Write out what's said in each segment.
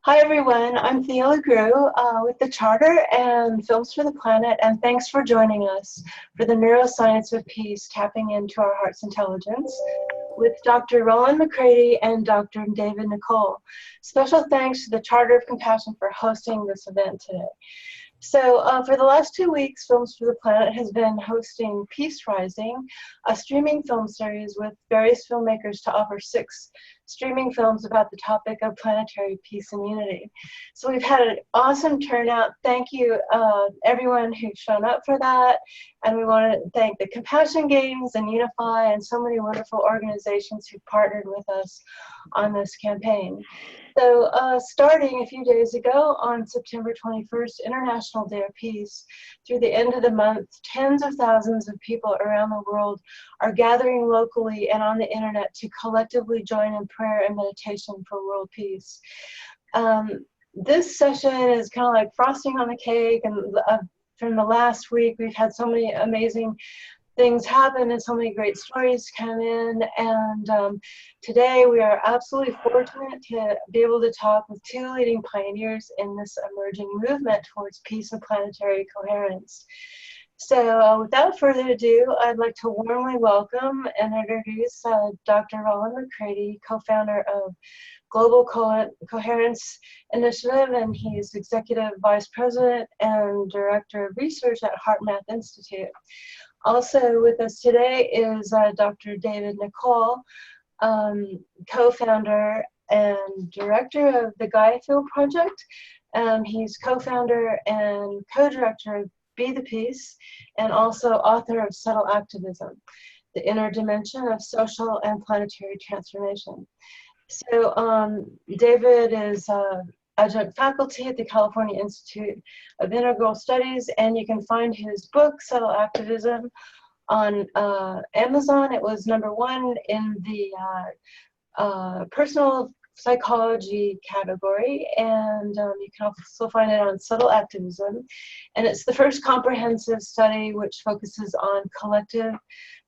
Hi everyone, I'm Thea LeGroux with the Charter and Films for the Planet, and thanks for joining us for the Neuroscience of Peace, Tapping into Our Heart's Intelligence with Dr. Rollin McCraty and Dr. David Nicole. Special thanks to the Charter of Compassion for hosting this event today. So for the last 2 weeks, Films for the Planet has been hosting Peace Rising, a streaming film series with various filmmakers to offer 6 streaming films about the topic of planetary peace and unity. So we've had an awesome turnout. Thank you everyone who's shown up for that. And we want to thank the Compassion Games and Unify and so many wonderful organizations who partnered with us on this campaign. So starting a few days ago on September 21st, International Day of Peace, through the end of the month, tens of thousands of people around the world are gathering locally and on the internet to collectively join in prayer and meditation for world peace. This session is kind of like frosting on the cake, and from the last week, we've had so many amazing things happen and so many great stories come in, and today we are absolutely fortunate to be able to talk with 2 leading pioneers in this emerging movement towards peace and planetary coherence. So without further ado, I'd like to warmly welcome and introduce Dr. Rollin McCraty, co-founder of Global Coherence Initiative, and he's Executive Vice President and Director of Research at HeartMath Institute. Also with us today is Dr. David Nicole, co-founder and director of the Gaia Field Project. He's co-founder and co-director of Be the Peace, and also author of Subtle Activism, the Inner Dimension of Social and Planetary Transformation. So David is adjunct faculty at the California Institute of Integral Studies, and you can find his book, Subtle Activism, on Amazon. It was #1 in the personal psychology category, and you can also find it on Subtle Activism. And it's the first comprehensive study which focuses on collective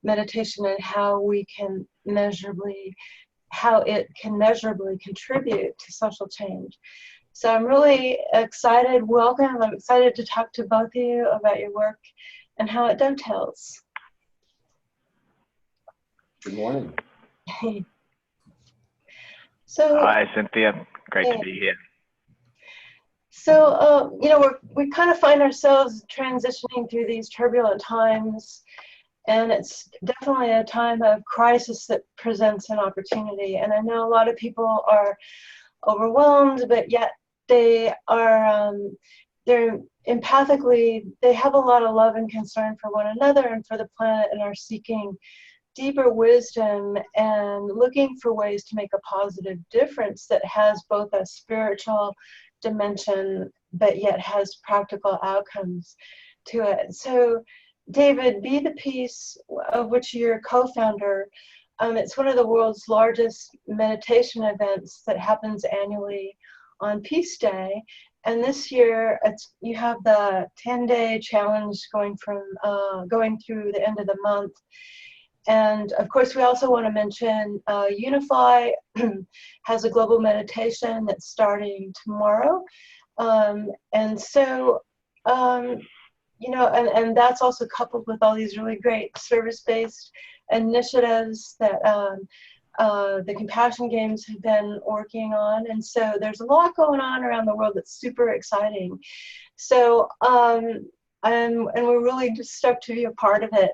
meditation and how it can measurably contribute to social change. So I'm really excited. Welcome. I'm excited to talk to both of you about your work and how it dovetails. Good morning. So, hi, Cynthia. Great to be here. So, you know, we kind of find ourselves transitioning through these turbulent times, and it's definitely a time of crisis that presents an opportunity. And I know a lot of people are overwhelmed, but yet they are, they're empathically, they have a lot of love and concern for one another and for the planet, and are seeking deeper wisdom and looking for ways to make a positive difference that has both a spiritual dimension but yet has practical outcomes to it. So David, Be the Peace, of which you're co-founder, it's one of the world's largest meditation events that happens annually on Peace Day. And this year, you have the 10-day challenge going through the end of the month. And of course, we also want to mention Unify has a global meditation that's starting tomorrow. And so, you know, and that's also coupled with all these really great service-based initiatives that the Compassion Games have been working on. And so there's a lot going on around the world that's super exciting. So, and we're really just stoked to be a part of it.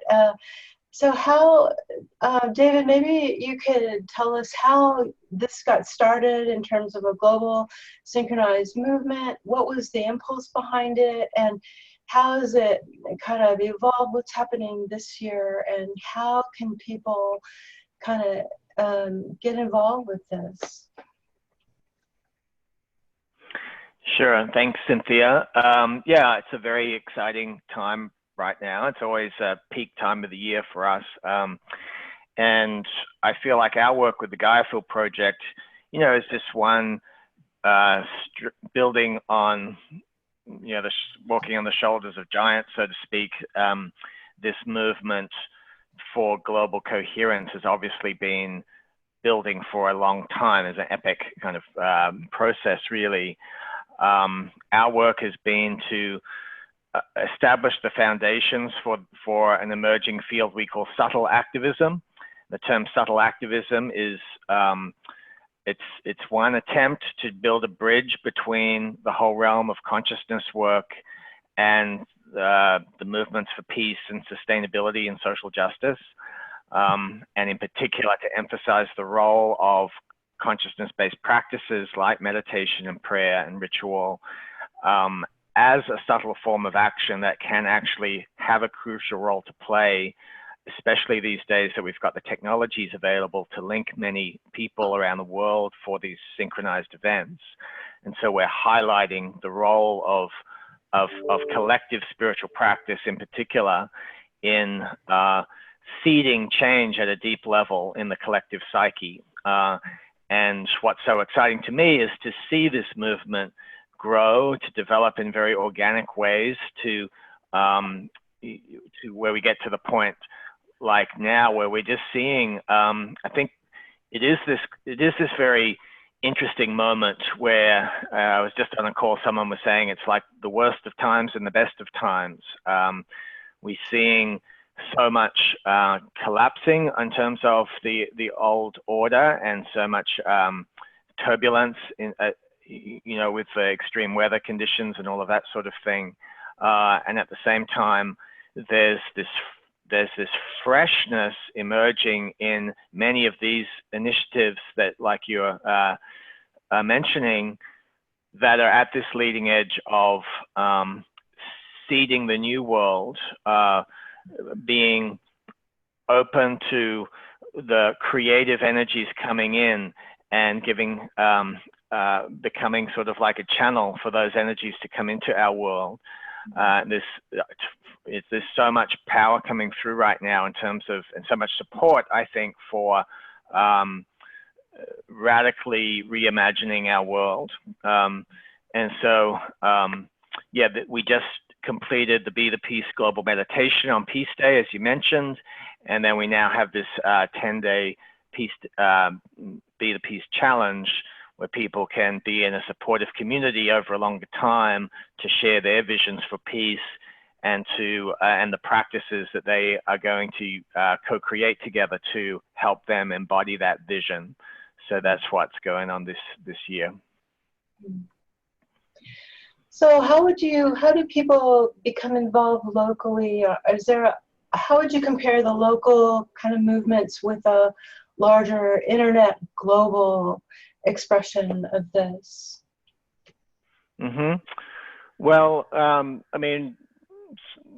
So how, David, maybe you could tell us how this got started in terms of a global synchronized movement. What was the impulse behind it, and how has it kind of evolved? What's happening this year, and how can people kind of get involved with this? Sure, thanks, Cynthia. Yeah, it's a very exciting time right now. It's always a peak time of the year for us. And I feel like our work with the Gaia Field Project, you know, is just one building on, you know, walking on the shoulders of giants, so to speak. This movement for global coherence has obviously been building for a long time, as an epic kind of process, really. Our work has been to establish the foundations for an emerging field we call subtle activism. The term subtle activism is it's one attempt to build a bridge between the whole realm of consciousness work and the movements for peace and sustainability and social justice, and in particular to emphasize the role of consciousness-based practices like meditation and prayer and ritual as a subtle form of action that can actually have a crucial role to play, especially these days that we've got the technologies available to link many people around the world for these synchronized events. And so we're highlighting the role of collective spiritual practice in particular in seeding change at a deep level in the collective psyche. And what's so exciting to me is to see this movement grow, to develop in very organic ways to where we get to the point like now where we're just seeing, I think it is this very interesting moment where I was just on a call, someone was saying it's like the worst of times and the best of times. We're seeing so much collapsing in terms of the old order, and so much turbulence in with the extreme weather conditions and all of that sort of thing. And at the same time, there's this freshness emerging in many of these initiatives that, like you're mentioning, that are at this leading edge of seeding the new world, being open to the creative energies coming in and giving, becoming sort of like a channel for those energies to come into our world. There's so much power coming through right now in terms of, and so much support, I think, for radically reimagining our world. And so, yeah, we just completed the Be the Peace Global Meditation on Peace Day, as you mentioned. And then we now have this 10-day Be the Peace Challenge, where people can be in a supportive community over a longer time to share their visions for peace and the practices that they are going to co-create together to help them embody that vision. So that's what's going on this year. So how do people become involved locally? How would you compare the local kind of movements with a larger internet global expression of this? Mm-hmm. Well, I mean,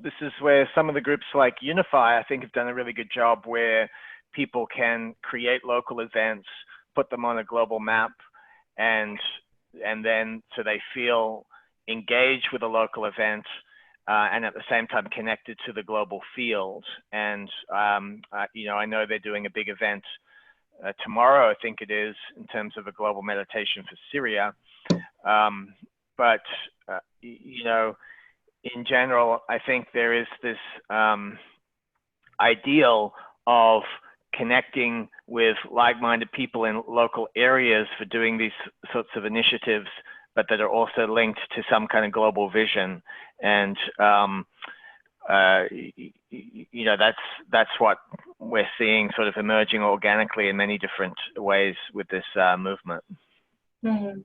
this is where some of the groups like Unify, I think, have done a really good job, where people can create local events, put them on a global map, and then so they feel engaged with a local event, and at the same time connected to the global field. And I know they're doing a big event tomorrow, I think it is, in terms of a global meditation for Syria. But in general, I think there is this ideal of connecting with like-minded people in local areas for doing these sorts of initiatives, but that are also linked to some kind of global vision. And that's what we're seeing sort of emerging organically in many different ways with this movement. Mm-hmm.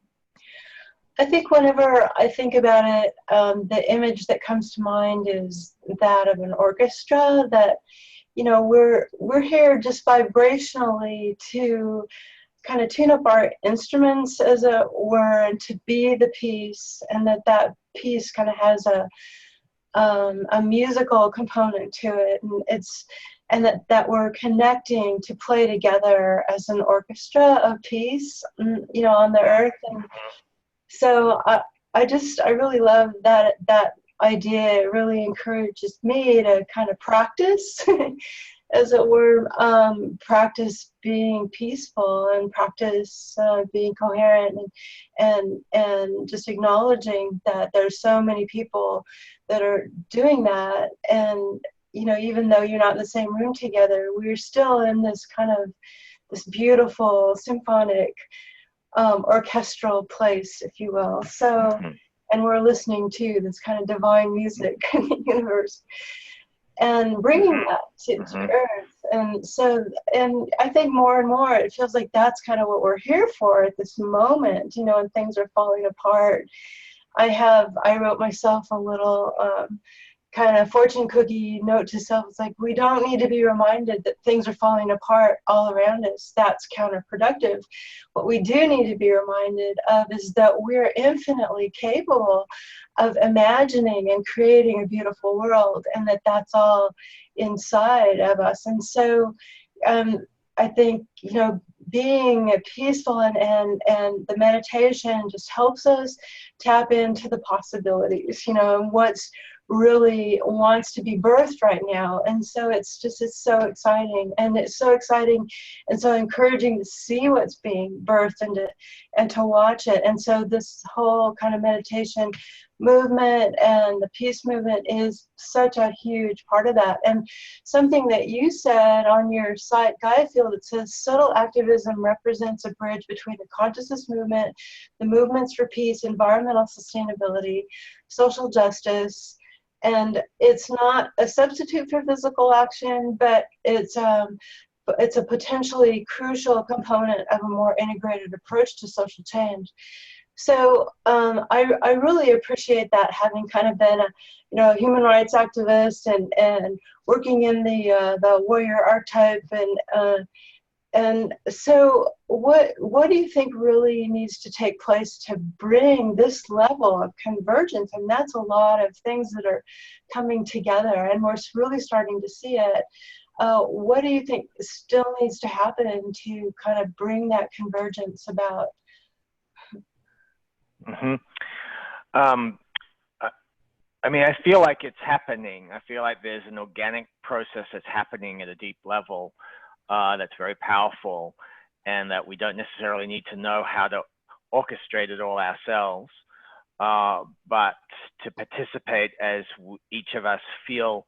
I think whenever I think about it, the image that comes to mind is that of an orchestra, that, we're here just vibrationally to kind of tune up our instruments, as it were, and to be the piece, and that piece kind of has a musical component to it, and that we're connecting to play together as an orchestra of peace, on the earth. And so I really love that idea. It really encourages me to kind of practice, as it were, practice being peaceful, and practice being coherent, and just acknowledging that there's so many people that are doing that. And even though you're not in the same room together, we're still in this kind of this beautiful symphonic orchestral place, if you will. So, and we're listening to this kind of divine music in the universe and bringing that to Earth. And so, and I think more and more it feels like that's kind of what we're here for at this moment, you know, and things are falling apart. I wrote myself a little kind of fortune cookie note to self. It's like, we don't need to be reminded that things are falling apart all around us. That's counterproductive. What we do need to be reminded of is that we're infinitely capable of imagining and creating a beautiful world, and that that's all inside of us. And so I think, you know, being peaceful and the meditation just helps us tap into the possibilities, you know, and what's really wants to be birthed right now. And so it's so exciting, and it's so exciting and so encouraging to see what's being birthed and to watch it. And so this whole kind of meditation movement and the peace movement is such a huge part of that. And something that you said on your site, Gaia Field, it says subtle activism represents a bridge between the consciousness movement, the movements for peace, environmental sustainability, social justice. And it's not a substitute for physical action, but it's a potentially crucial component of a more integrated approach to social change. So I really appreciate that, having kind of been a human rights activist and working in the warrior archetype, and so what do you think really needs to take place to bring this level of convergence? And that's a lot of things that are coming together, and we're really starting to see it. What do you think still needs to happen to kind of bring that convergence about? I mean, I feel like it's happening. I feel like there's an organic process that's happening at a deep level that's very powerful, and that we don't necessarily need to know how to orchestrate it all ourselves, but to participate as each of us feel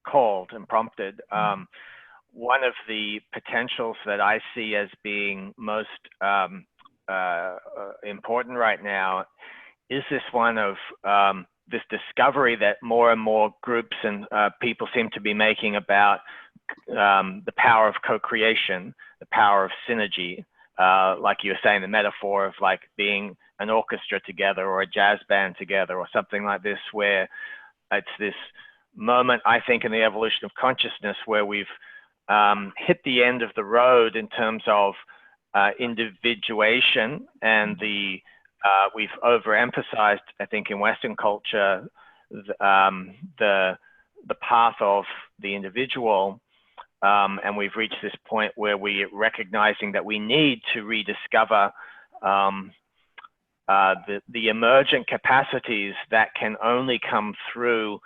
called and prompted. One of the potentials that I see as being most important right now is this one of this discovery that more and more groups and people seem to be making about the power of co-creation, the power of synergy, like you were saying, the metaphor of like being an orchestra together or a jazz band together or something like this, where it's this moment, I think, in the evolution of consciousness where we've hit the end of the road in terms of individuation, and we've overemphasized, I think, in Western culture, the path of the individual, and we've reached this point where we're recognizing that we need to rediscover the emergent capacities that can only come through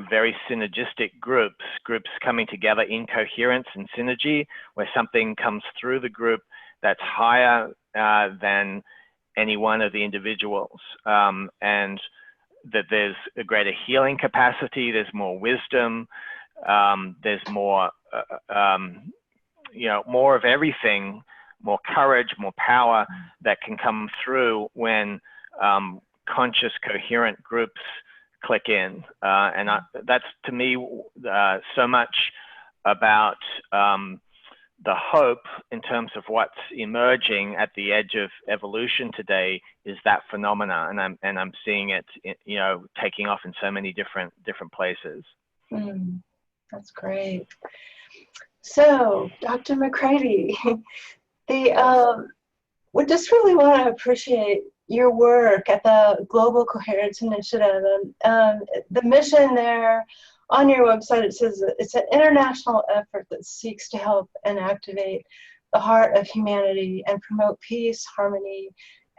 very synergistic groups coming together in coherence and synergy, where something comes through the group that's higher than any one of the individuals, and that there's a greater healing capacity, there's more wisdom, there's more, more of everything, more courage, more power that can come through when conscious, coherent groups click in. And that's, to me, so much about the hope in terms of what's emerging at the edge of evolution today is that phenomena, and I'm seeing it, taking off in so many different places. That's great. So, Dr. McCraty, we just really want to appreciate your work at the Global Coherence Initiative, and the mission there. On your website, it says that it's an international effort that seeks to help and activate the heart of humanity and promote peace, harmony,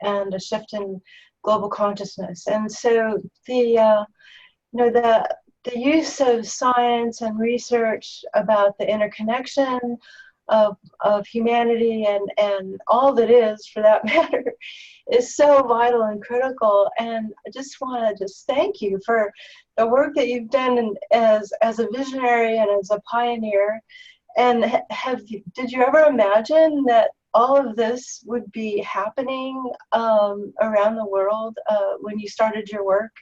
and a shift in global consciousness. And so the use of science and research about the interconnection of humanity and all that is, for that matter, is so vital and critical. And I just want to thank you for the work that you've done as a visionary and as a pioneer, And did you ever imagine that all of this would be happening around the world when you started your work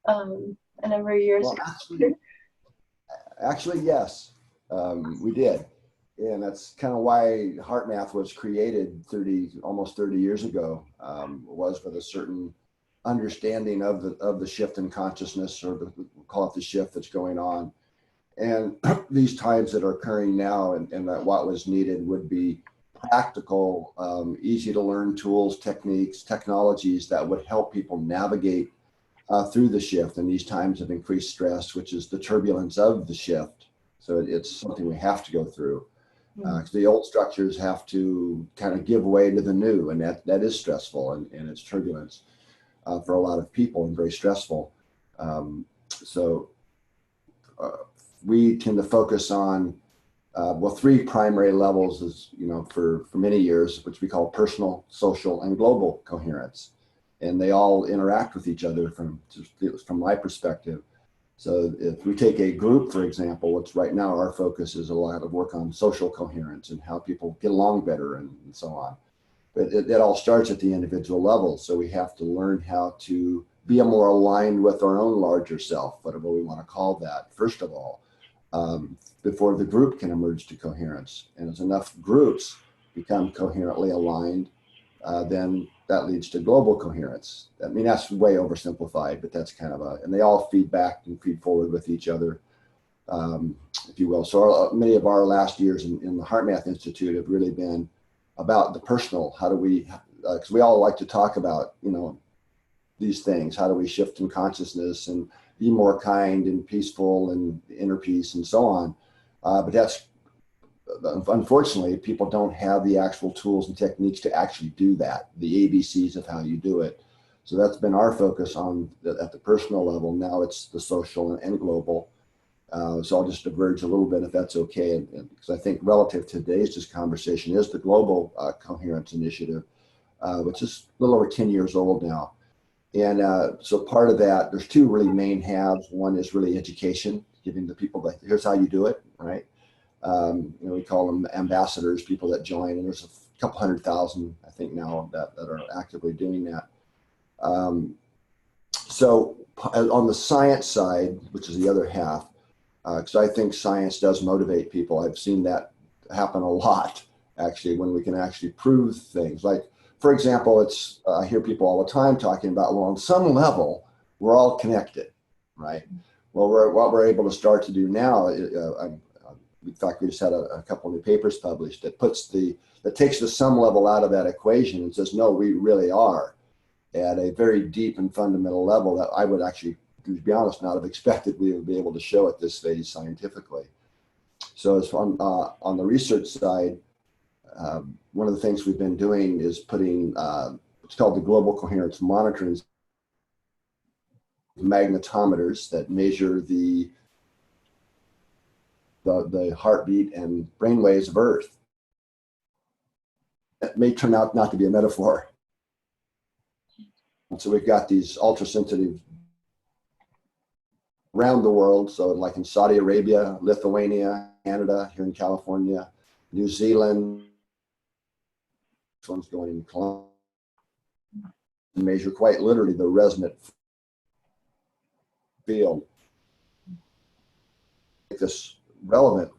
a number of years Well, ago? actually, yes, we did. And that's kind of why HeartMath was created almost 30 years ago, was with a certain understanding of the shift in consciousness, or we'll call it the shift that's going on. And these times that are occurring now, and that what was needed would be practical, easy to learn tools, techniques, technologies that would help people navigate through the shift in these times of increased stress, which is the turbulence of the shift. So it's something we have to go through. The old structures have to kind of give way to the new, and that is stressful, and it's turbulence for a lot of people, and very stressful. So we tend to focus on three primary levels, as you know, for many years, which we call personal, social, and global coherence, and they all interact with each other from my perspective. So if we take a group, for example, which right now our focus is a lot of work on social coherence and how people get along better and so on. But it all starts at the individual level. So we have to learn how to be more aligned with our own larger self, whatever we want to call that, first of all, before the group can emerge to coherence. And as enough groups become coherently aligned, then that leads to global coherence. I mean, that's way oversimplified, but that's kind of and they all feed back and feed forward with each other, if you will. So many of our last years in the HeartMath Institute have really been about the personal. How do we, because we all like to talk about, you know, these things. How do we shift in consciousness and be more kind and peaceful and inner peace and so on? But that's, unfortunately, people don't have the actual tools and techniques to actually do that, the ABCs of how you do it. So that's been our focus at the personal level. Now it's the social and global. So I'll just diverge a little bit, if that's okay, because I think relative to today's conversation is the Global Coherence Initiative, which is a little over 10 years old now. And so part of that, there's two really main halves. One is really education, giving the people here's how you do it, right? You know, we call them ambassadors, people that join, and there's a couple 100,000, I think now, that are actively doing that. So on the science side, which is the other half, because I think science does motivate people. I've seen that happen a lot, actually, when we can actually prove things. Like, for example, I hear people all the time talking about, well, on some level, we're all connected, right? Well, what we're able to start to do now, in fact, we just had a couple of new papers published that takes the sum level out of that equation and says, no, we really are at a very deep and fundamental level that I would actually, to be honest, not have expected we would be able to show at this stage scientifically. So as on the research side, one of the things we've been doing is putting what's called the Global Coherence Monitoring magnetometers that measure the heartbeat and brain waves of Earth. That may turn out not to be a metaphor. And so we've got these ultra-sensitive around the world. So like in Saudi Arabia, Lithuania, Canada, here in California, New Zealand. This one's going in Colombia. Measure quite literally the resonant field. Make this relevant,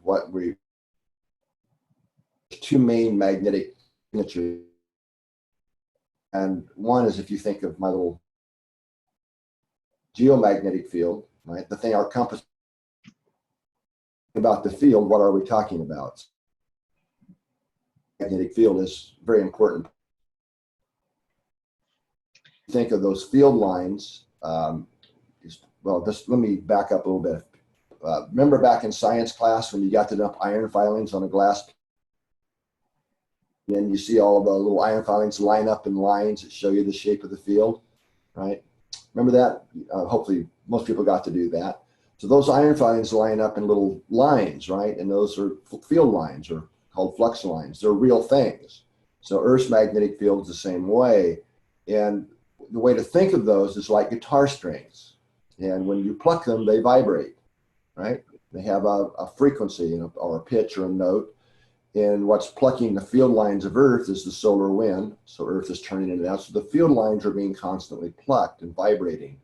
two main magnetic signatures. And one is, if you think of my little geomagnetic field, right? The thing our compass about the field, what are we talking about? Magnetic field is very important. Think of those field lines. Let me back up a little bit. Remember back in science class when you got to dump iron filings on a glass? Then you see all of the little iron filings line up in lines that show you the shape of the field, right? Remember that? Hopefully most people got to do that. So those iron filings line up in little lines, right? And those are field lines, or called flux lines. They're real things. So Earth's magnetic field is the same way. And the way to think of those is like guitar strings. And when you pluck them, they vibrate, right? They have a frequency or a pitch or a note. And what's plucking the field lines of Earth is the solar wind. So Earth is turning into that. So the field lines are being constantly plucked and vibrating.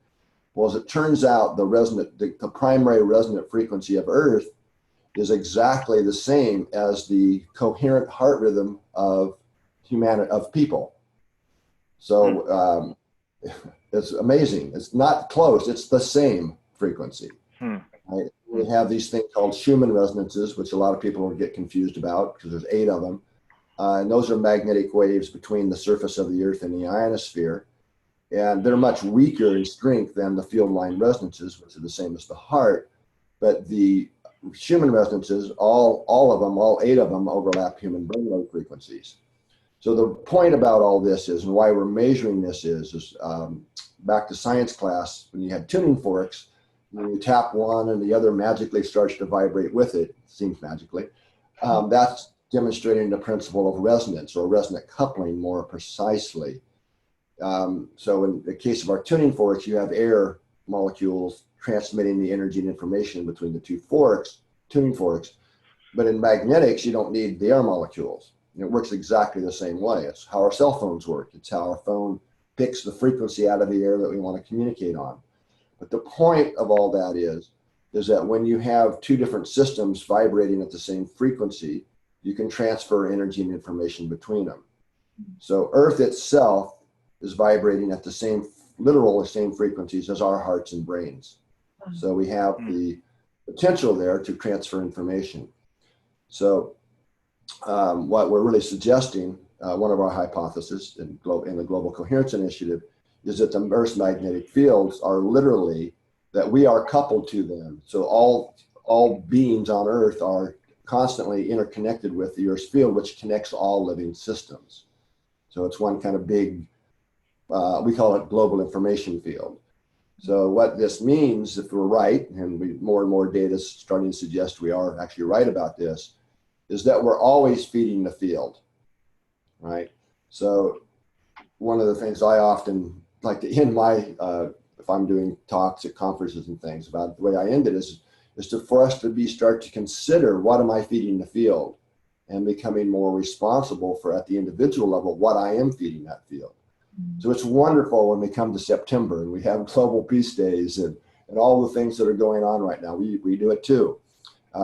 Well, as it turns out, the primary resonant frequency of Earth is exactly the same as the coherent heart rhythm of people. So it's amazing. It's not close. It's the same frequency. Right? We have these things called Schumann resonances, which a lot of people get confused about because there's 8 of them. And those are magnetic waves between the surface of the Earth and the ionosphere. And they're much weaker in strength than the field line resonances, which are the same as the heart. But the Schumann resonances, all 8 of them overlap human brainwave frequencies. So the point about all this is, and why we're measuring this is back to science class, when you had tuning forks, when you tap one and the other magically starts to vibrate with it, seems magically, that's demonstrating the principle of resonance or resonant coupling more precisely. So in the case of our tuning forks, you have air molecules transmitting the energy and information between the 2 tuning forks. But in magnetics, you don't need the air molecules. It works exactly the same way. It's how our cell phones work. It's how our phone picks the frequency out of the air that we want to communicate on. But the point of all that is that when you have 2 different systems vibrating at the same frequency, you can transfer energy and information between them. So Earth itself is vibrating at the same frequencies as our hearts and brains. So we have the potential there to transfer information. So what we're really suggesting, one of our hypotheses in the Global Coherence Initiative, is that the Earth's magnetic fields are literally that we are coupled to them. So all beings on Earth are constantly interconnected with the Earth's field, which connects all living systems. So it's one kind of big, we call it global information field. So what this means, if we're right, and more and more data is starting to suggest we are actually right about this, is that we're always feeding the field, right? So one of the things I often like to end if I'm doing talks at conferences and things about the way I end it is for us to start to consider, what am I feeding the field, and becoming more responsible for, at the individual level, what I am feeding that field. So it's wonderful when we come to September and we have global peace days and all the things that are going on right now. We do it too,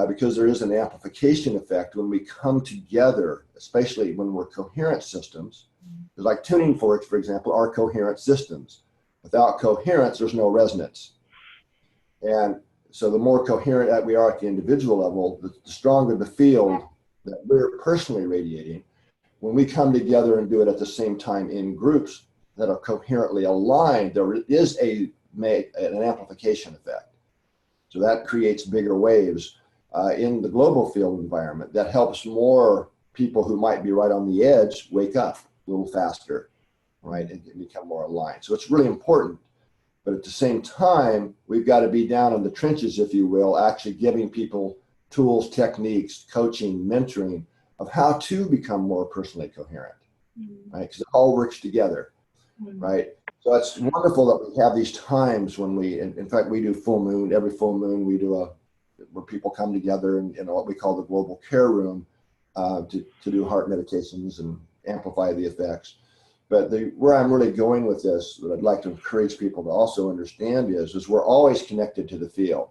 because there is an amplification effect when we come together, especially when we're coherent systems. Like tuning forks, for example, are coherent systems. Without coherence, there's no resonance. And so the more coherent that we are at the individual level, the stronger the field that we're personally radiating. When we come together and do it at the same time in groups that are coherently aligned, there is an amplification effect. So that creates bigger waves in the global field environment that helps more people who might be right on the edge wake up a little faster, right, and become more aligned. So it's really important. But at the same time, we've got to be down in the trenches, if you will, actually giving people tools, techniques, coaching, mentoring of how to become more personally coherent, right? Because it all works together, right? So it's wonderful that we have these times when in fact, we do full moon. Every full moon, we do where people come together in what we call the global care room to do heart meditations and amplify the effects. But where I'm really going with this, that I'd like to encourage people to also understand is we're always connected to the field.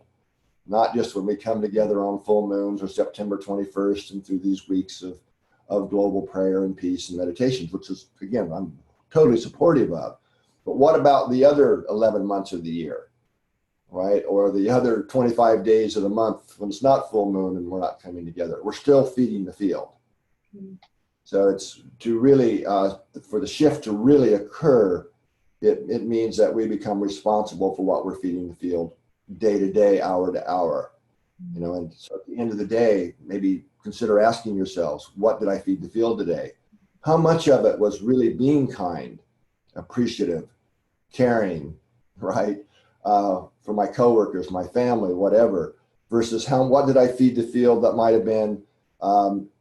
Not just when we come together on full moons or September 21st and through these weeks of global prayer and peace and meditations, which is, again, I'm totally supportive of. But what about the other 11 months of the year, right? Or the other 25 days of the month when it's not full moon and we're not coming together? We're still feeding the field. So it's to really, for the shift to really occur, it means that we become responsible for what we're feeding the field day to day, hour to hour, and so at the end of the day, maybe consider asking yourselves, what did I feed the field today? How much of it was really being kind, appreciative, caring, right? For my coworkers, my family, whatever, versus what did I feed the field that might have been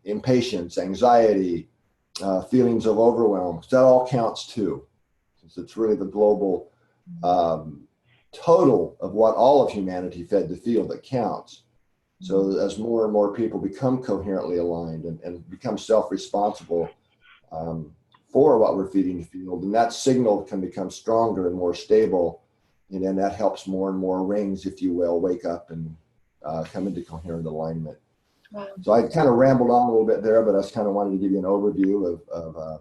impatience, anxiety, feelings of overwhelm. So that all counts too. Since it's really the global total of what all of humanity fed the field that counts. So as more and more people become coherently aligned and become self-responsible for what we're feeding the field, and that signal can become stronger and more stable, and then that helps more and more rings, if you will, wake up and come into coherent alignment. Wow. So I kind of rambled on a little bit there, but I just kind of wanted to give you an overview of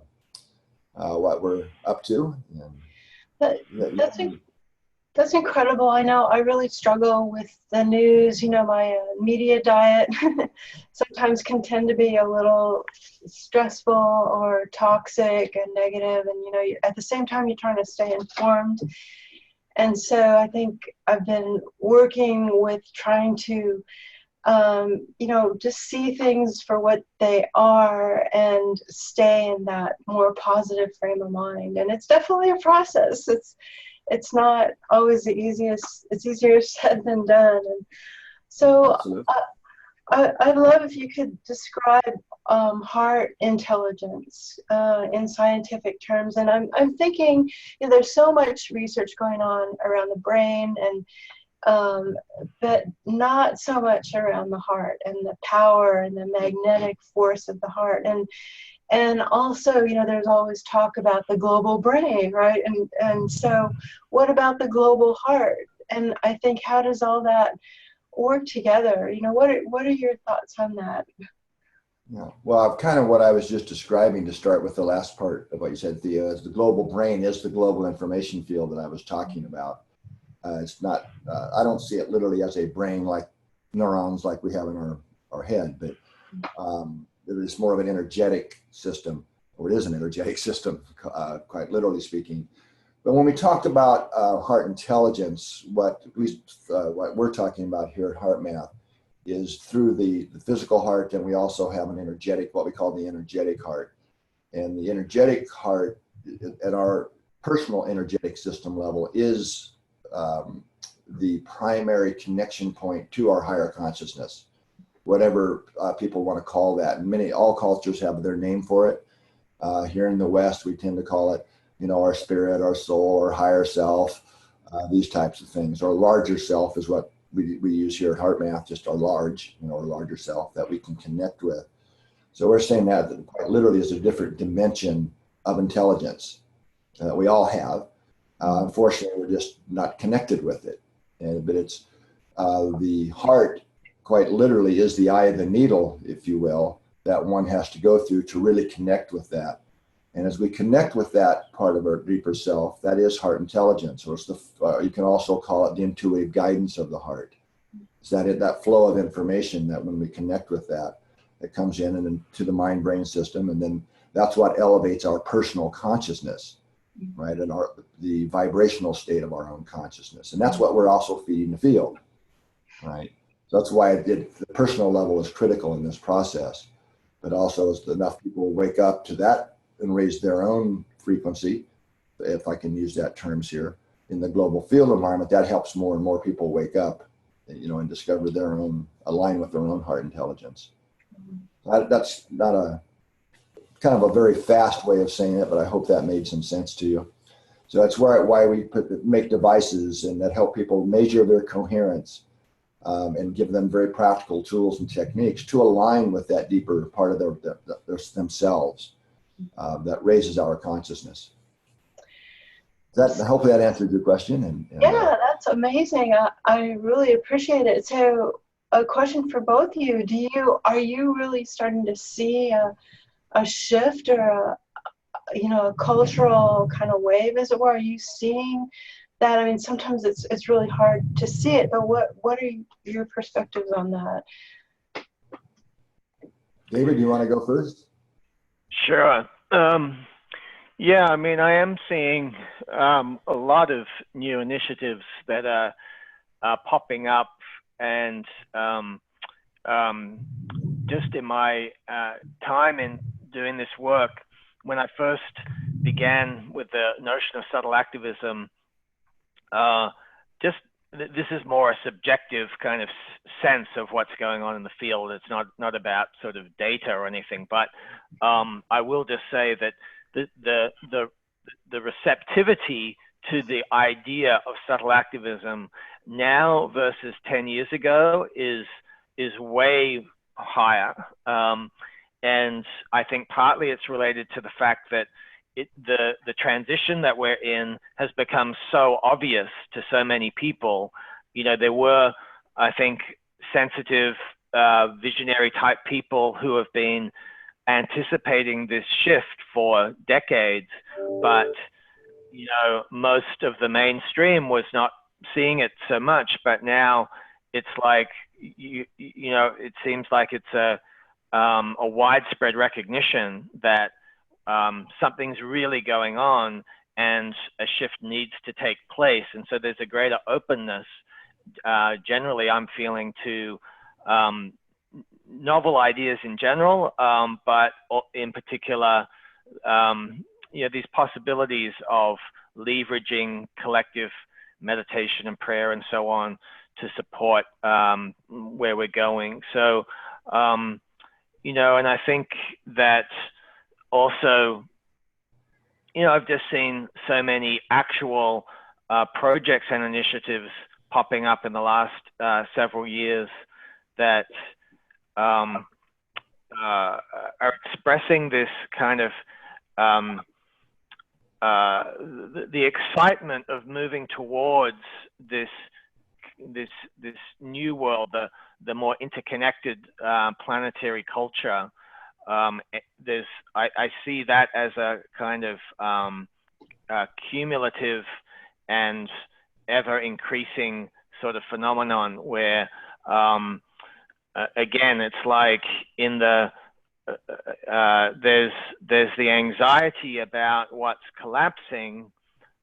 what we're up to. And That's incredible. I know I really struggle with the news. You know, my media diet sometimes can tend to be a little stressful or toxic and negative. And, you know, at the same time, you're trying to stay informed. And so I think I've been working with trying to, you know, just see things for what they are and stay in that more positive frame of mind. And it's definitely a process. It's not always the easiest. It's easier said than done. And so I'd love if you could describe heart intelligence in scientific terms. And I'm thinking, you know, there's so much research going on around the brain, and but not so much around the heart and the power and the magnetic force of the heart. And also, you know, there's always talk about the global brain, right? And so what about the global heart? And I think, how does all that work together? You know, what are your thoughts on that? Yeah, well, kind of what I was just describing, to start with the last part of what you said, Thea, is the global brain is the global information field that I was talking about. It's not, I don't see it literally as a brain like neurons like we have in our head, but it is more of an energetic system, or it is an energetic system, quite literally speaking. But when we talked about heart intelligence, what we're talking about here at HeartMath is through the physical heart, and we also have an energetic, what we call the energetic heart. And the energetic heart at our personal energetic system level is the primary connection point to our higher consciousness, whatever people want to call that. And all cultures have their name for it. Here in the West, we tend to call it, you know, our spirit, our soul, our higher self, these types of things. Our larger self is what we use here at HeartMath, just our larger self that we can connect with. So we're saying that quite literally is a different dimension of intelligence that we all have. Unfortunately, we're just not connected with it. But it's the heart, quite literally, is the eye of the needle, if you will, that one has to go through to really connect with that. And as we connect with that part of our deeper self, that is heart intelligence, or it's you can also call it the intuitive guidance of the heart. Is that flow of information that when we connect with that, it comes in and into the mind-brain system, and then that's what elevates our personal consciousness, right? And the vibrational state of our own consciousness. And that's what we're also feeding the field, right? So that's why the personal level is critical in this process. But also, as enough people wake up to that and raise their own frequency, if I can use that terms here, in the global field environment, that helps more and more people wake up, you know, and discover their own, align with their own heart intelligence. That's not a kind of a very fast way of saying it, but I hope that made some sense to you. So that's why we make devices and that help people measure their coherence, and give them very practical tools and techniques to align with that deeper part of themselves that raises our consciousness. Hopefully that answered your question. Yeah, that's amazing. I really appreciate it. So, a question for both of you: are you really starting to see a shift or a cultural kind of wave, as it were? Are you seeing that? I mean, sometimes it's really hard to see it, but what are your perspectives on that? David, do you want to go first? Sure. Yeah, I mean, I am seeing a lot of new initiatives that are popping up, and just in my time in doing this work, when I first began with the notion of subtle activism, this is more a subjective kind of sense of what's going on in the field. It's not about sort of data or anything, but I will just say that the receptivity to the idea of subtle activism now versus 10 years ago is is way higher. And I think partly it's related to the fact that the transition that we're in has become so obvious to so many people. You know, there were, I think, sensitive, visionary type people who have been anticipating this shift for decades, but, you know, most of the mainstream was not seeing it so much. But now it's like, you know, it seems like it's a widespread recognition that something's really going on and a shift needs to take place. And so there's a greater openness, generally, I'm feeling, to novel ideas in general, but in particular, you know, these possibilities of leveraging collective meditation and prayer and so on to support where we're going. So, you know, and I think that also, you know, I've just seen so many actual projects and initiatives popping up in the last several years that are expressing this kind of the excitement of moving towards this new world, the more interconnected planetary culture. I see that as a kind of cumulative and ever increasing sort of phenomenon where, again, it's like in the there's the anxiety about what's collapsing,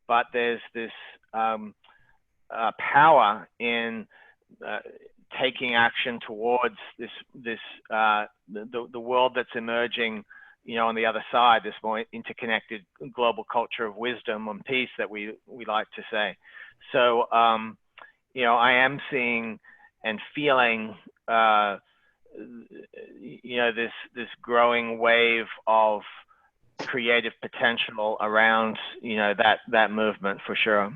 but there's this power in taking action towards the world that's emerging, you know, on the other side, this more interconnected global culture of wisdom and peace that we like to say. So, you know, I am seeing and feeling, you know, this growing wave of creative potential around, you know, that movement for sure.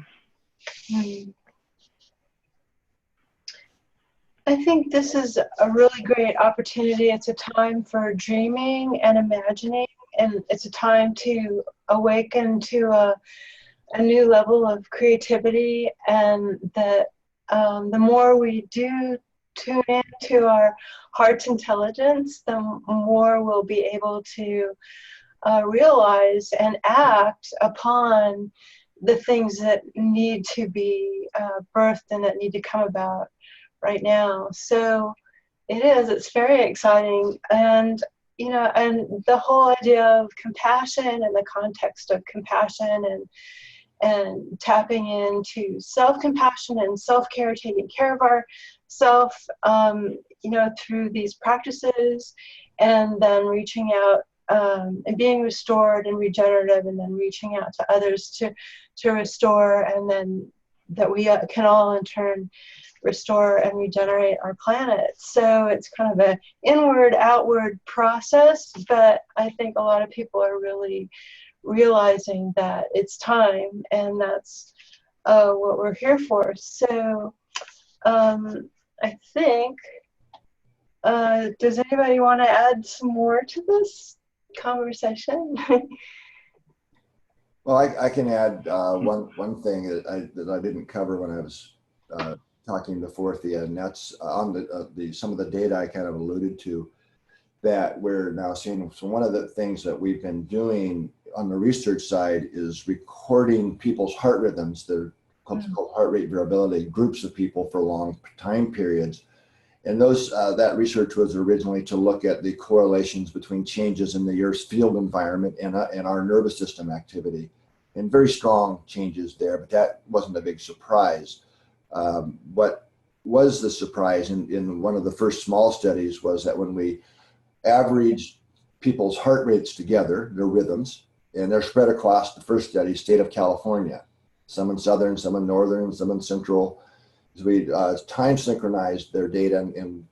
I think this is a really great opportunity. It's a time for dreaming and imagining, and it's a time to awaken to a new level of creativity, and that the more we do tune into our heart's intelligence, the more we'll be able to realize and act upon the things that need to be birthed and that need to come about right now. So it's very exciting. And, you know, and the whole idea of compassion and the context of compassion and tapping into self-compassion and self-care, taking care of ourself, you know, through these practices, and then reaching out and being restored and regenerative, and then reaching out to others to restore, and then that we can all in turn restore and regenerate our planet. So it's kind of an inward, outward process, but I think a lot of people are really realizing that it's time, and that's what we're here for. So I think, does anybody want to add some more to this conversation? Well, I can add one thing that I didn't cover when I was talking before, Thea, and that's on some of the data I kind of alluded to that we're now seeing. So one of the things that we've been doing on the research side is recording people's heart rhythms. They're called heart rate variability, groups of people for long time periods. And that research was originally to look at the correlations between changes in the Earth's field environment and our nervous system activity, and very strong changes there, but that wasn't a big surprise. What was the surprise in one of the first small studies was that when we averaged people's heart rates together, their rhythms, and they're spread across the first study, state of California, some in southern, some in northern, some in central. We time synchronized their data, and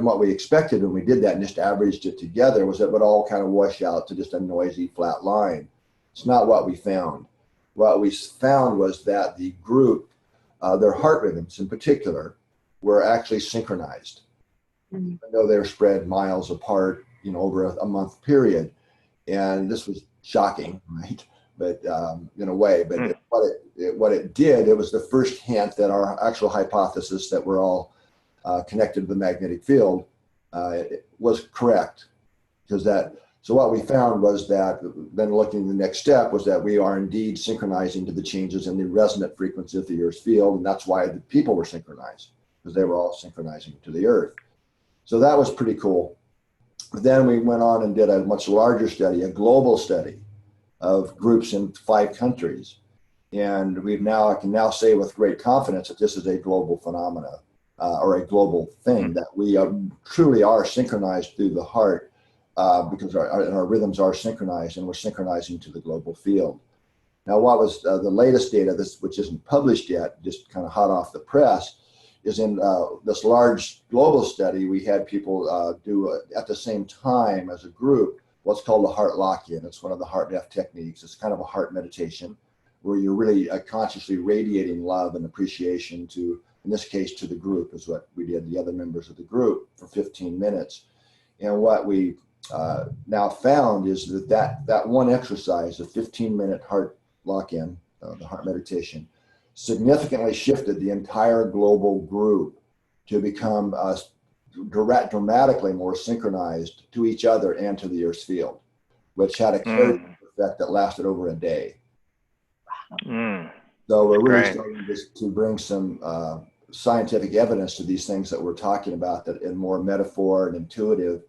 what we expected when we did that and just averaged it together was that it would all kind of wash out to just a noisy flat line. It's not what we found. What we found was that the group, their heart rhythms in particular, were actually synchronized. Mm. even though they're spread miles apart, over a month period. And this was shocking, right? But in a way, but what it did, it was the first hint that our actual hypothesis that we're all connected to the magnetic field it was correct. So what we found was that, then looking at the next step, was that we are indeed synchronizing to the changes in the resonant frequency of the Earth's field, and that's why the people were synchronized, because they were all synchronizing to the Earth. So that was pretty cool. But then we went on and did a much larger study, a global study of groups in 5 countries. And I can now say with great confidence that this is a global phenomena or a global thing, that we truly are synchronized through the heart because our rhythms are synchronized, and we're synchronizing to the global field. Now, what was the latest data, which isn't published yet, just kind of hot off the press, is in this large global study, we had people do at the same time as a group what's called a heart lock-in. It's one of the heart death techniques. It's kind of a heart meditation where you're really consciously radiating love and appreciation to, in this case, to the group, is what we did, the other members of the group, for 15 minutes. And what we now found is that one exercise, the 15-minute heart lock-in, the heart meditation, significantly shifted the entire global group to become dramatically more synchronized to each other and to the Earth's field, which had a carrier effect that lasted over a day. So we're really starting to bring some scientific evidence to these things that we're talking about, that in more metaphor and intuitive,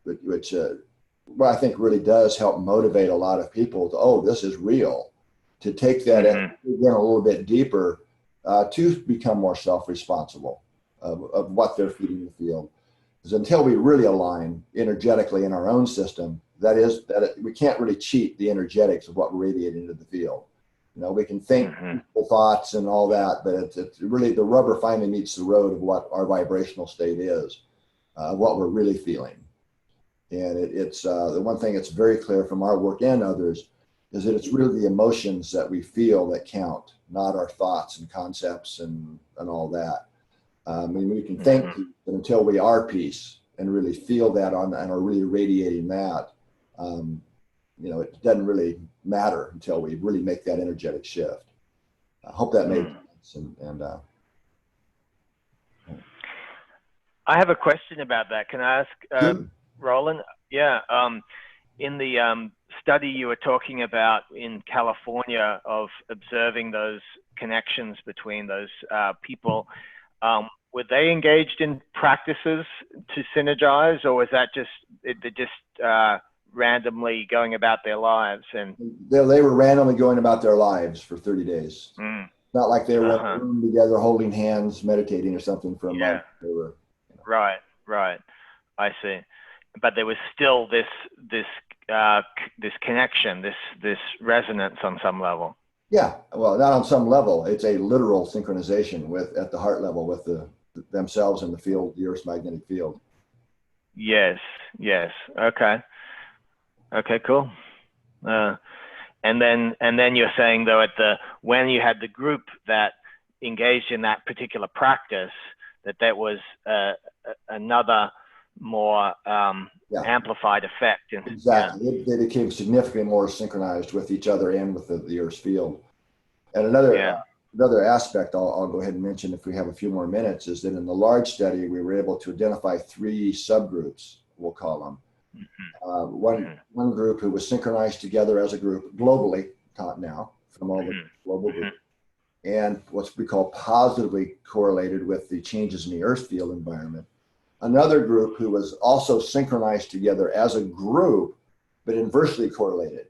which I think really does help motivate a lot of people to, this is real, to take that in a little bit deeper, to become more self-responsible of what they're feeding the field. Because until we really align energetically in our own system, we can't really cheat the energetics of what we're radiating into the field. We can think thoughts and all that, but it's really, the rubber finally meets the road of what our vibrational state is, what we're really feeling. And it's the one thing that's very clear from our work and others is that it's really the emotions that we feel that count, not our thoughts and concepts and all that. We can think, but until we are peace and really feel that and are really radiating that, it doesn't really matter until we really make that energetic shift. I hope that made sense. I have a question about that. Can I ask, Sure. Rollin? Yeah. In the study you were talking about in California of observing those connections between those people, were they engaged in practices to synergize, or was that just randomly going about their lives? And they were randomly going about their lives for 30 days. Not like they were in a room together holding hands, meditating or something for a month. They were, Right. I see. But there was still this connection, this resonance on some level. Yeah, well, not on some level. It's a literal synchronization at the heart level with themselves in the field, the Earth's magnetic field. Yes. Okay, cool. And then you're saying, though, when you had the group that engaged in that particular practice, that was another more amplified effect. Exactly. They became significantly more synchronized with each other and with the Earth's field. And another aspect I'll go ahead and mention, if we have a few more minutes, is that in the large study, we were able to identify 3 subgroups, we'll call them. One group who was synchronized together as a group globally, taught now from all the global groups, and what's we call positively correlated with the changes in the Earth field environment. Another group who was also synchronized together as a group, but inversely correlated,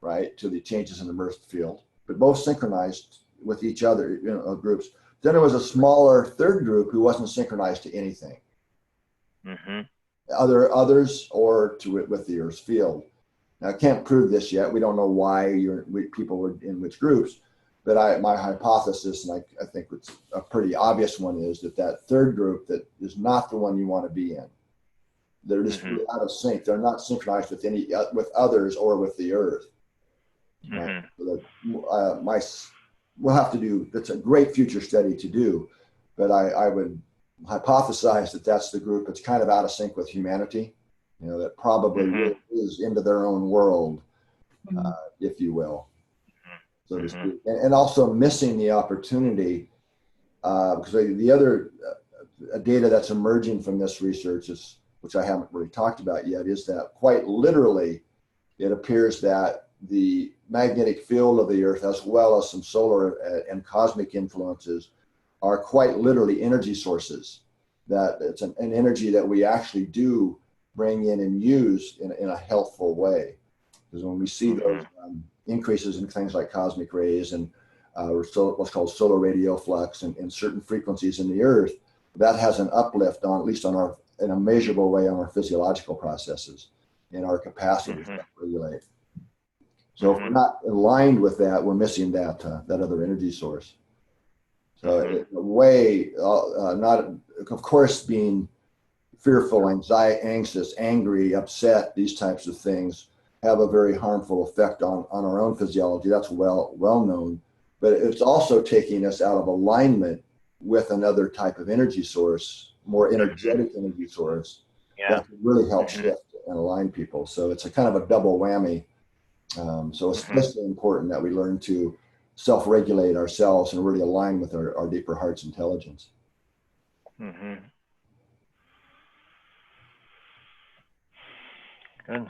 right, to the changes in the Earth field, but both synchronized with each other, groups. Then there was a smaller third group who wasn't synchronized to anything. Others or with the Earth's field. Now, I can't prove this yet. We don't know why people were in which groups, but my hypothesis, and I think it's a pretty obvious one, is that third group that is not the one you want to be in. They're just really out of sync. They're not synchronized with others or with the Earth. Right? So we'll have to do. It's a great future study to do, but I would hypothesize that that's the group that's kind of out of sync with humanity, that probably really is into their own world, if you will, so to speak. And also missing the opportunity, because the other data that's emerging from this research is, which I haven't really talked about yet, is that quite literally, it appears that the magnetic field of the Earth, as well as some solar and cosmic influences, are quite literally energy sources. That it's an energy that we actually do bring in and use in a healthful way. Because when we see those increases in things like cosmic rays and what's called solar radio flux and certain frequencies in the Earth, that has an uplift on, at least on our, in a measurable way, on our physiological processes and our capacity to regulate. So if we're not aligned with that, we're missing that that other energy source. So in a way, not, of course, being fearful, anxious, angry, upset, these types of things have a very harmful effect on our own physiology. That's well known. But it's also taking us out of alignment with another type of energy source, more energetic energy source, that can really help shift and align people. So it's a kind of a double whammy. So it's especially important that we learn to self-regulate ourselves and really align with our deeper heart's intelligence. Good.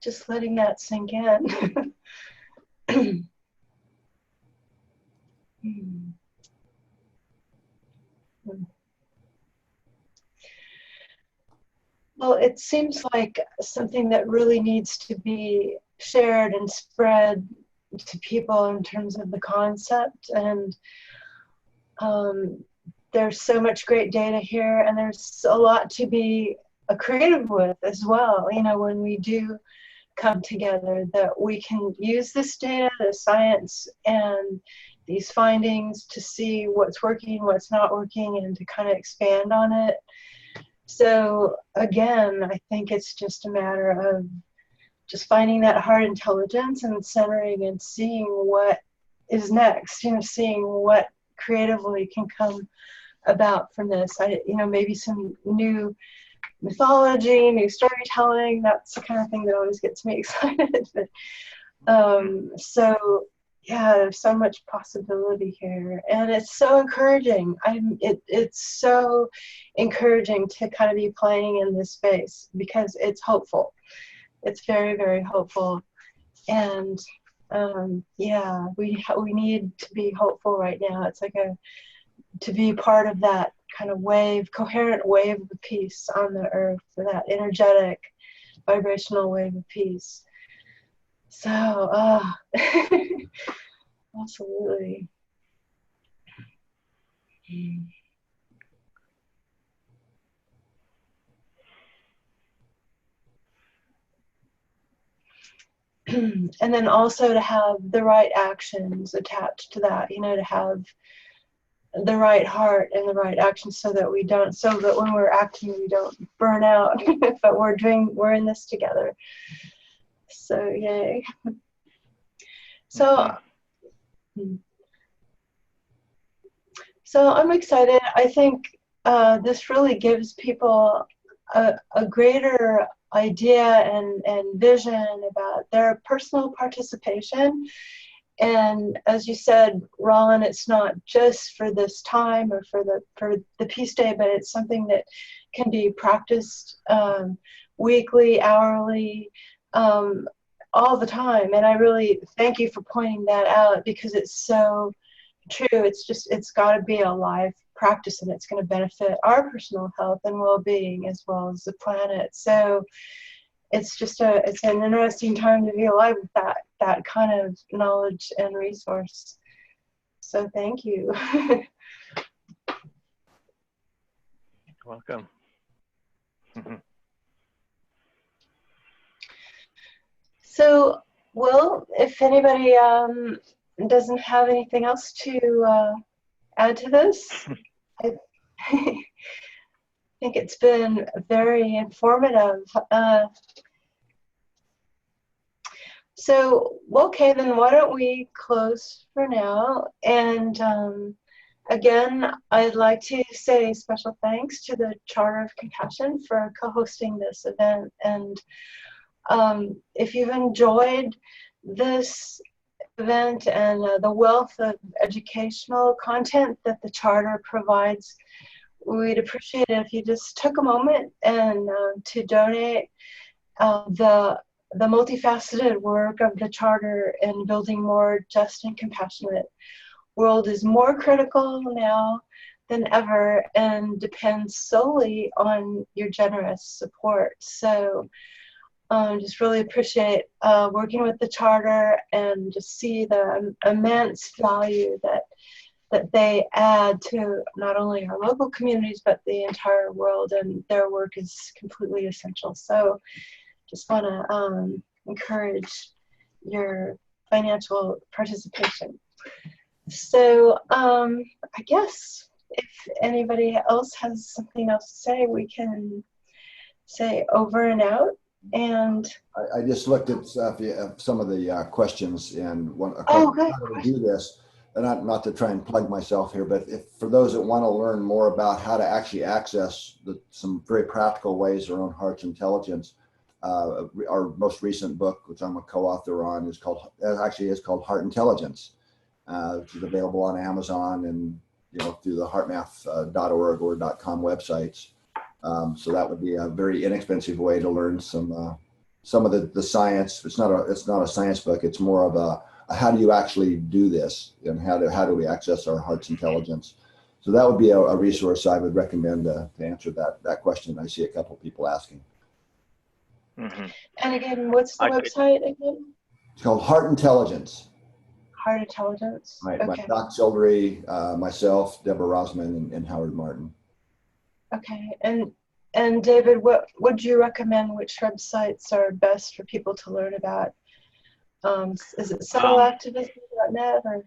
Just letting that sink in. Well, it seems like something that really needs to be shared and spread to people in terms of the concept. And there's so much great data here, and there's a lot to be creative with as well. When we do come together, that we can use this data, the science, and these findings to see what's working, what's not working, and to kind of expand on it. So again, I think it's just a matter of just finding that heart intelligence and centering and seeing what is next, seeing what creatively can come about from this. Maybe some new mythology, new storytelling, that's the kind of thing that always gets me excited. So yeah, there's so much possibility here, and it's so encouraging. It's so encouraging to kind of be playing in this space, because it's hopeful. It's very, very hopeful, and yeah, we need to be hopeful right now. It's like to be part of that kind of wave, coherent wave of peace on the Earth, that energetic, vibrational wave of peace. So, absolutely. And then also to have the right actions attached to that, to have the right heart and the right actions, so that when we're acting, we don't burn out, but we're in this together. So yay. So I'm excited. I think this really gives people a greater idea and vision about their personal participation. And as you said, Rollin, it's not just for this time or for the Peace Day, but it's something that can be practiced weekly, hourly, all the time. And I really thank you for pointing that out, because it's so true. It's got to be a live practice, and it's going to benefit our personal health and well-being as well as the planet. So it's an interesting time to be alive with that kind of knowledge and resource. So thank you. You're welcome. So, well, if anybody doesn't have anything else to add to this, I think it's been very informative. So, okay, then why don't we close for now? And again, I'd like to say special thanks to the Charter of Compassion for co-hosting this event. And if you've enjoyed this event and the wealth of educational content that the Charter provides, we'd appreciate it if you just took a moment and to donate. The multifaceted work of the Charter in building more just and compassionate world is more critical now than ever and depends solely on your generous support. So just really appreciate working with the Charter and just see the immense value that they add to not only our local communities, but the entire world, and their work is completely essential. So just want to encourage your financial participation. So I guess if anybody else has something else to say, we can say over and out. And I just looked at some of the questions and oh, good. how do we do this? And not to try and plug myself here, but for those that want to learn more about how to actually access some very practical ways their own heart's intelligence, our most recent book, which I'm a co-author on, is called Heart Intelligence, which is available on Amazon and through the heartmath.org or .com websites. So that would be a very inexpensive way to learn some of the science. It's not a science book. It's more of a how do you actually do this, and how do we access our heart's intelligence. So that would be a resource I would recommend to answer that question. I see a couple of people asking. Mm-hmm. And again, what's the website again? It's called Heart Intelligence. Heart Intelligence. Right, okay. By Doc Childry, myself, Deborah Rosman, and Howard Martin. Okay, and David, what would you recommend? Which websites are best for people to learn about? Is it subtleactivism.net or?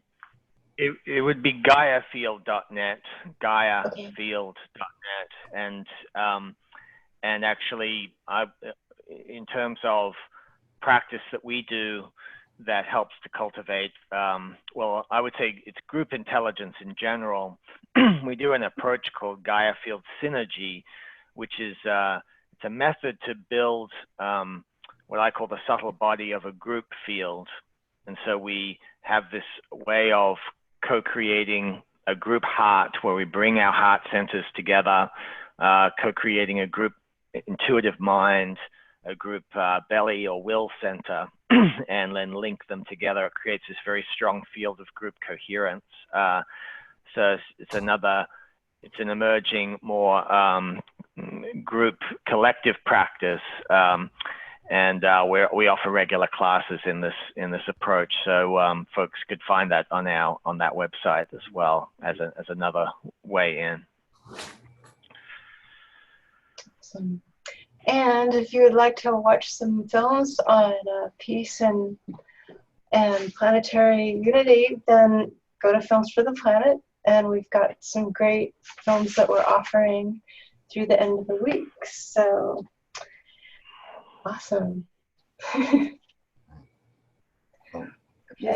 It would be GaiaField.net, GaiaField.net, and actually, in terms of practice that we do that helps to cultivate, well, I would say it's group intelligence in general. We do an approach called Gaia Field Synergy, which is it's a method to build what I call the subtle body of a group field. And so we have this way of co-creating a group heart where we bring our heart centers together, co-creating a group intuitive mind, a group belly or will center, and then link them together. It creates this very strong field of group coherence. So it's an emerging, more group collective practice, and we offer regular classes in this approach. So folks could find that on that website as well as another way in. Awesome. And if you would like to watch some films on peace and planetary unity, then go to Films for the Planet. And we've got some great films that we're offering through the end of the week. So awesome. Okay. Well,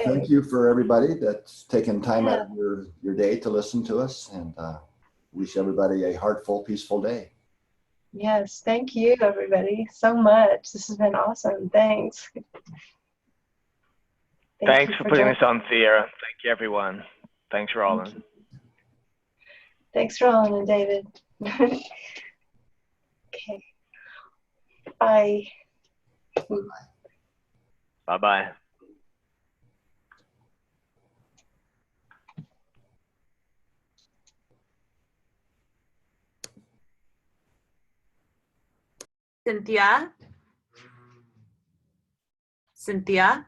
thank you for everybody that's taken time out of your day to listen to us, and wish everybody a heartful, peaceful day. Yes, thank you, everybody, so much. This has been awesome. Thanks. Thanks for putting this on, Thea. Thank you, everyone. Thanks, Rollin. Thanks, Rollin and David. Okay. Bye. Bye-bye. Cynthia? Cynthia?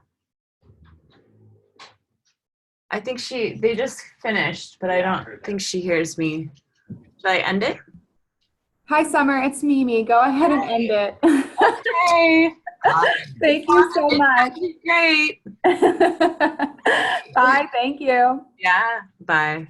I think they just finished, but I don't think she hears me. Should I end it? Hi, Summer. It's Mimi. Go ahead and end it. Okay. Thank you so much. Great. Bye. Thank you. Yeah. Bye.